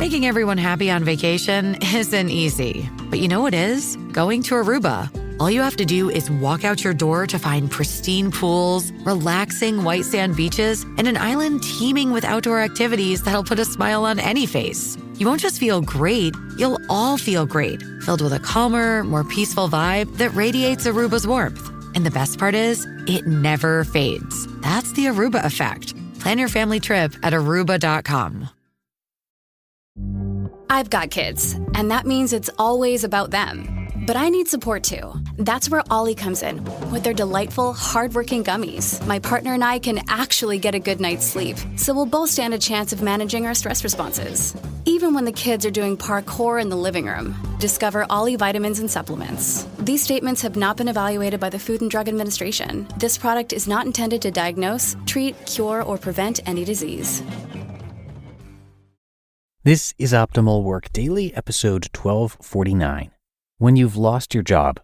Making everyone happy on vacation isn't easy, but you know what is? Going to Aruba. All you have to do is walk out your door to find pristine pools, relaxing white sand beaches, and an island teeming with outdoor activities that'll put a smile on any face. You won't just feel great, you'll all feel great, filled with a calmer, more peaceful vibe that radiates Aruba's warmth. And the best part is, it never fades. That's the Aruba effect. Plan your family trip at Aruba.com. I've got kids, and that means it's always about them. But I need support too. That's where Ollie comes in. With their delightful, hardworking gummies, my partner and I can actually get a good night's sleep, so we'll both stand a chance of managing our stress responses. Even when the kids are doing parkour in the living room. Discover Ollie vitamins and supplements. These statements have not been evaluated by the Food and Drug Administration. This product is not intended to diagnose, treat, cure, or prevent any disease. This is Optimal Work Daily, episode 1249. When You've Lost Your Job,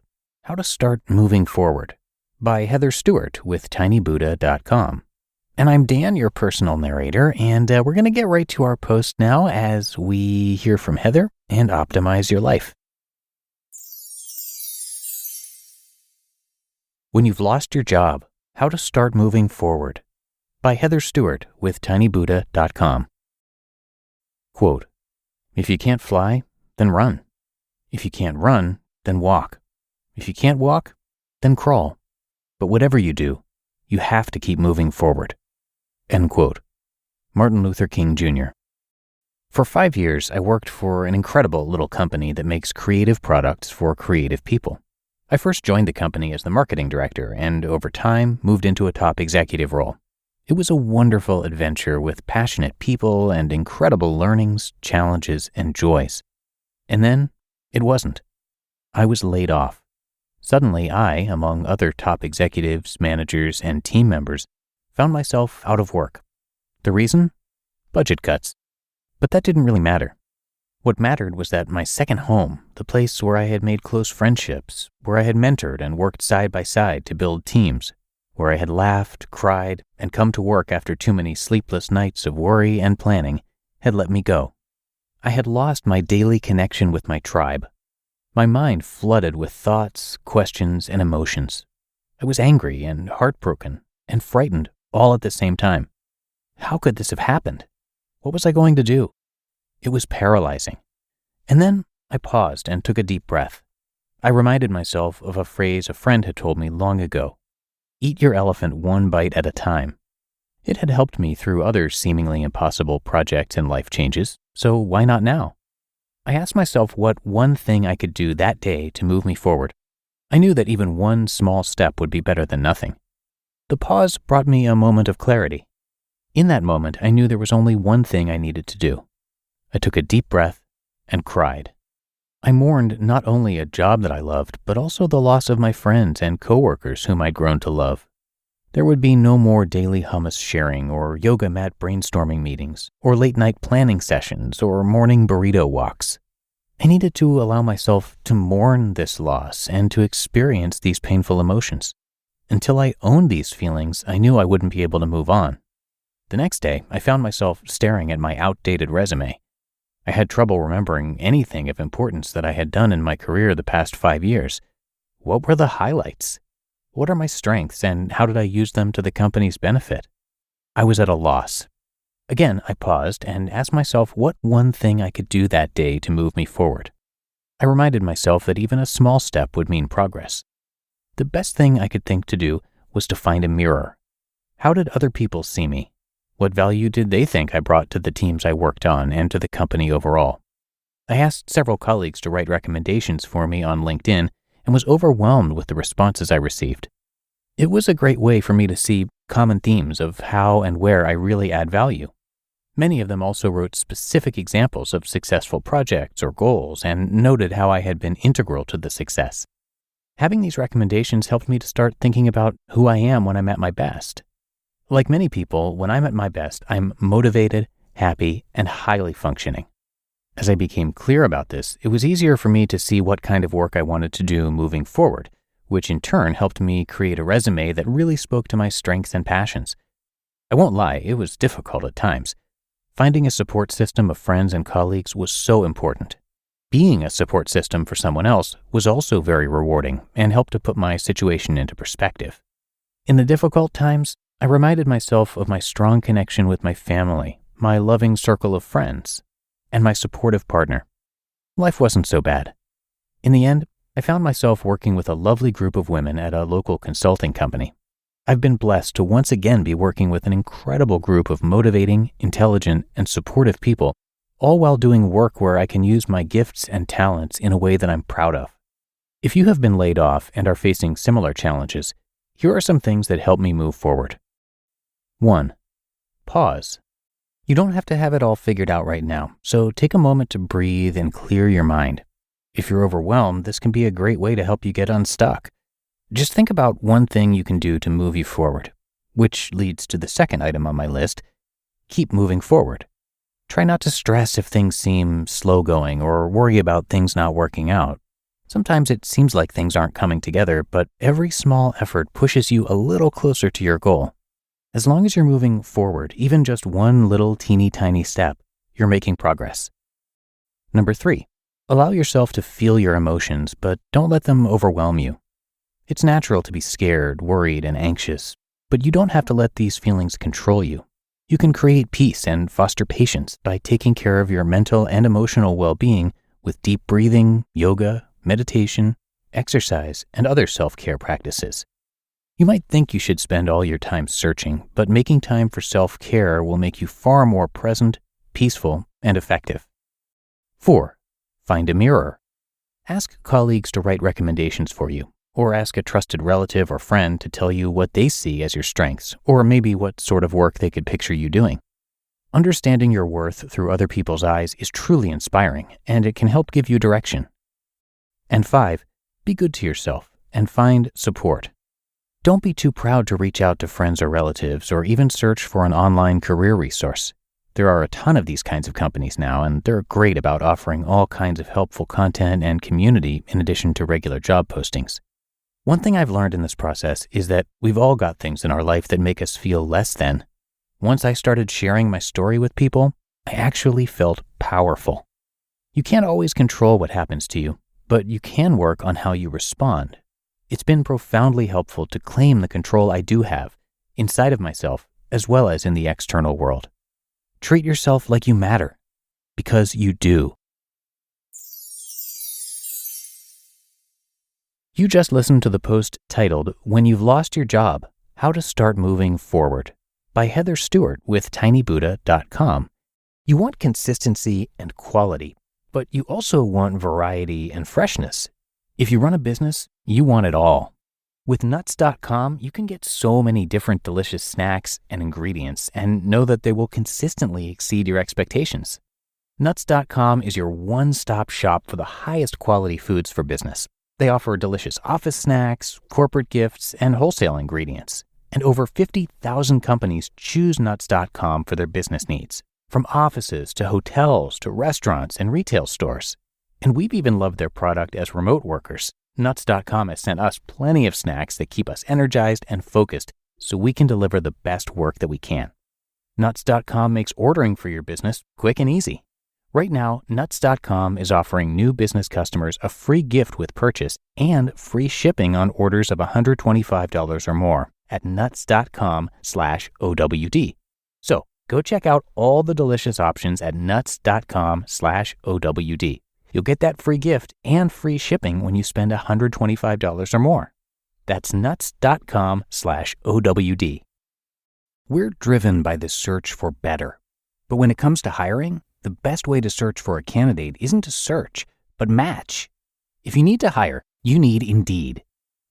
How to Start Moving Forward, by Heather Stewart with tinybuddha.com. And I'm Dan, your personal narrator, and we're going to get right to our post now as we hear from Heather and optimize your life. When You've Lost Your Job, How to Start Moving Forward, by Heather Stewart with tinybuddha.com. Quote, "If you can't fly, then run. If you can't run, then walk. If you can't walk, then crawl. But whatever you do, you have to keep moving forward." End quote. Martin Luther King Jr. For 5 years, I worked for an incredible little company that makes creative products for creative people. I first joined the company as the marketing director and over time moved into a top executive role. It was a wonderful adventure with passionate people and incredible learnings, challenges, and joys. And then it wasn't. I was laid off. Suddenly I, among other top executives, managers, and team members, found myself out of work. The reason? Budget cuts. But that didn't really matter. What mattered was that my second home, the place where I had made close friendships, where I had mentored and worked side by side to build teams, where I had laughed, cried, and come to work after too many sleepless nights of worry and planning, had let me go. I had lost my daily connection with my tribe. My mind flooded with thoughts, questions, and emotions. I was angry and heartbroken and frightened all at the same time. How could this have happened? What was I going to do? It was paralyzing. And then I paused and took a deep breath. I reminded myself of a phrase a friend had told me long ago. Eat your elephant one bite at a time. It had helped me through other seemingly impossible projects and life changes, so why not now? I asked myself what one thing I could do that day to move me forward. I knew that even one small step would be better than nothing. The pause brought me a moment of clarity. In that moment, I knew there was only one thing I needed to do. I took a deep breath and cried. I mourned not only a job that I loved, but also the loss of my friends and coworkers whom I'd grown to love. There would be no more daily hummus sharing or yoga mat brainstorming meetings or late night planning sessions or morning burrito walks. I needed to allow myself to mourn this loss and to experience these painful emotions. Until I owned these feelings, I knew I wouldn't be able to move on. The next day, I found myself staring at my outdated resume. I had trouble remembering anything of importance that I had done in my career the past 5 years. What were the highlights? What are my strengths and how did I use them to the company's benefit? I was at a loss. Again, I paused and asked myself what one thing I could do that day to move me forward. I reminded myself that even a small step would mean progress. The best thing I could think to do was to find a mirror. How did other people see me? What value did they think I brought to the teams I worked on and to the company overall? I asked several colleagues to write recommendations for me on LinkedIn and was overwhelmed with the responses I received. It was a great way for me to see common themes of how and where I really add value. Many of them also wrote specific examples of successful projects or goals and noted how I had been integral to the success. Having these recommendations helped me to start thinking about who I am when I'm at my best. Like many people, when I'm at my best, I'm motivated, happy, and highly functioning. As I became clear about this, it was easier for me to see what kind of work I wanted to do moving forward, which in turn helped me create a resume that really spoke to my strengths and passions. I won't lie, it was difficult at times. Finding a support system of friends and colleagues was so important. Being a support system for someone else was also very rewarding and helped to put my situation into perspective. In the difficult times, I reminded myself of my strong connection with my family, my loving circle of friends, and my supportive partner. Life wasn't so bad. In the end, I found myself working with a lovely group of women at a local consulting company. I've been blessed to once again be working with an incredible group of motivating, intelligent, and supportive people, all while doing work where I can use my gifts and talents in a way that I'm proud of. If you have been laid off and are facing similar challenges, here are some things that help me move forward. 1. Pause. You don't have to have it all figured out right now, so take a moment to breathe and clear your mind. If you're overwhelmed, this can be a great way to help you get unstuck. Just think about one thing you can do to move you forward, which leads to the second item on my list: keep moving forward. Try not to stress if things seem slow going or worry about things not working out. Sometimes it seems like things aren't coming together, but every small effort pushes you a little closer to your goal. As long as you're moving forward, even just one little teeny tiny step, you're making progress. Number 3, allow yourself to feel your emotions, but don't let them overwhelm you. It's natural to be scared, worried, and anxious, but you don't have to let these feelings control you. You can create peace and foster patience by taking care of your mental and emotional well-being with deep breathing, yoga, meditation, exercise, and other self-care practices. You might think you should spend all your time searching, but making time for self-care will make you far more present, peaceful, and effective. 4, find a mirror. Ask colleagues to write recommendations for you, or ask a trusted relative or friend to tell you what they see as your strengths, or maybe what sort of work they could picture you doing. Understanding your worth through other people's eyes is truly inspiring, and it can help give you direction. And 5, be good to yourself and find support. Don't be too proud to reach out to friends or relatives, or even search for an online career resource. There are a ton of these kinds of companies now, and they're great about offering all kinds of helpful content and community in addition to regular job postings. One thing I've learned in this process is that we've all got things in our life that make us feel less than. Once I started sharing my story with people, I actually felt powerful. You can't always control what happens to you, but you can work on how you respond. It's been profoundly helpful to claim the control I do have inside of myself as well as in the external world. Treat yourself like you matter, because you do. You just listened to the post titled, "When You've Lost Your Job, How to Start Moving Forward," by Heather Stewart with tinybuddha.com. You want consistency and quality, but you also want variety and freshness. If you run a business, you want it all. With nuts.com, you can get so many different delicious snacks and ingredients and know that they will consistently exceed your expectations. Nuts.com is your one-stop shop for the highest quality foods for business. They offer delicious office snacks, corporate gifts, and wholesale ingredients. And over 50,000 companies choose nuts.com for their business needs, from offices to hotels to restaurants and retail stores. And we've even loved their product as remote workers. Nuts.com has sent us plenty of snacks that keep us energized and focused so we can deliver the best work that we can. Nuts.com makes ordering for your business quick and easy. Right now, Nuts.com is offering new business customers a free gift with purchase and free shipping on orders of $125 or more at nuts.com/OWD. So go check out all the delicious options at nuts.com/OWD. You'll get that free gift and free shipping when you spend $125 or more. That's nuts.com/OWD. We're driven by the search for better. But when it comes to hiring, the best way to search for a candidate isn't to search, but match. If you need to hire, you need Indeed.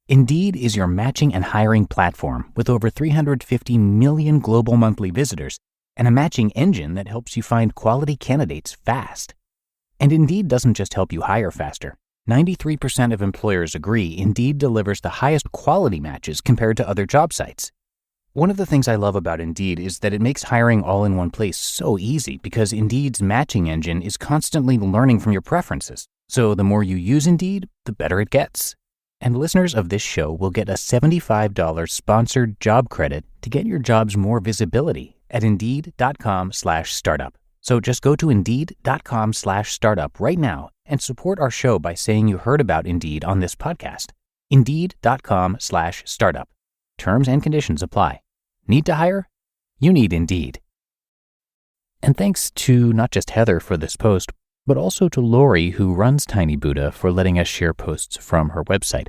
Indeed is your matching and hiring platform with over 350 million global monthly visitors and a matching engine that helps you find quality candidates fast. And Indeed doesn't just help you hire faster. 93% of employers agree Indeed delivers the highest quality matches compared to other job sites. One of the things I love about Indeed is that it makes hiring all in one place so easy because Indeed's matching engine is constantly learning from your preferences. So the more you use Indeed, the better it gets. And listeners of this show will get a $75 sponsored job credit to get your jobs more visibility at Indeed.com/startup. So just go to Indeed.com/startup right now and support our show by saying you heard about Indeed on this podcast. Indeed.com/startup. Terms and conditions apply. Need to hire? You need Indeed. And thanks to not just Heather for this post, but also to Lori, who runs Tiny Buddha, for letting us share posts from her website.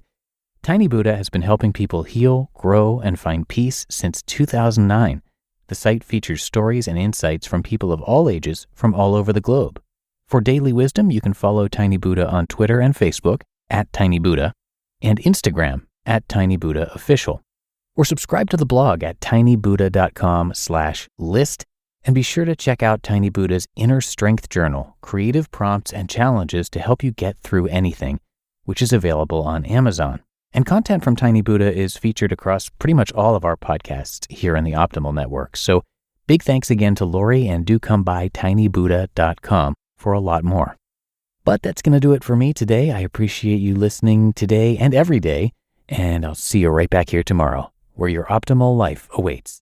Tiny Buddha has been helping people heal, grow, and find peace since 2009. The site features stories and insights from people of all ages from all over the globe. For daily wisdom, you can follow Tiny Buddha on Twitter and Facebook @TinyBuddha and Instagram @TinyBuddhaOfficial. Or subscribe to the blog at tinybuddha.com/list, and be sure to check out Tiny Buddha's Inner Strength Journal, Creative Prompts and Challenges to Help You Get Through Anything, which is available on Amazon. And content from Tiny Buddha is featured across pretty much all of our podcasts here in the Optimal Network. So big thanks again to Lori, and do come by tinybuddha.com for a lot more. But that's going to do it for me today. I appreciate you listening today and every day, and I'll see you right back here tomorrow, where your optimal life awaits.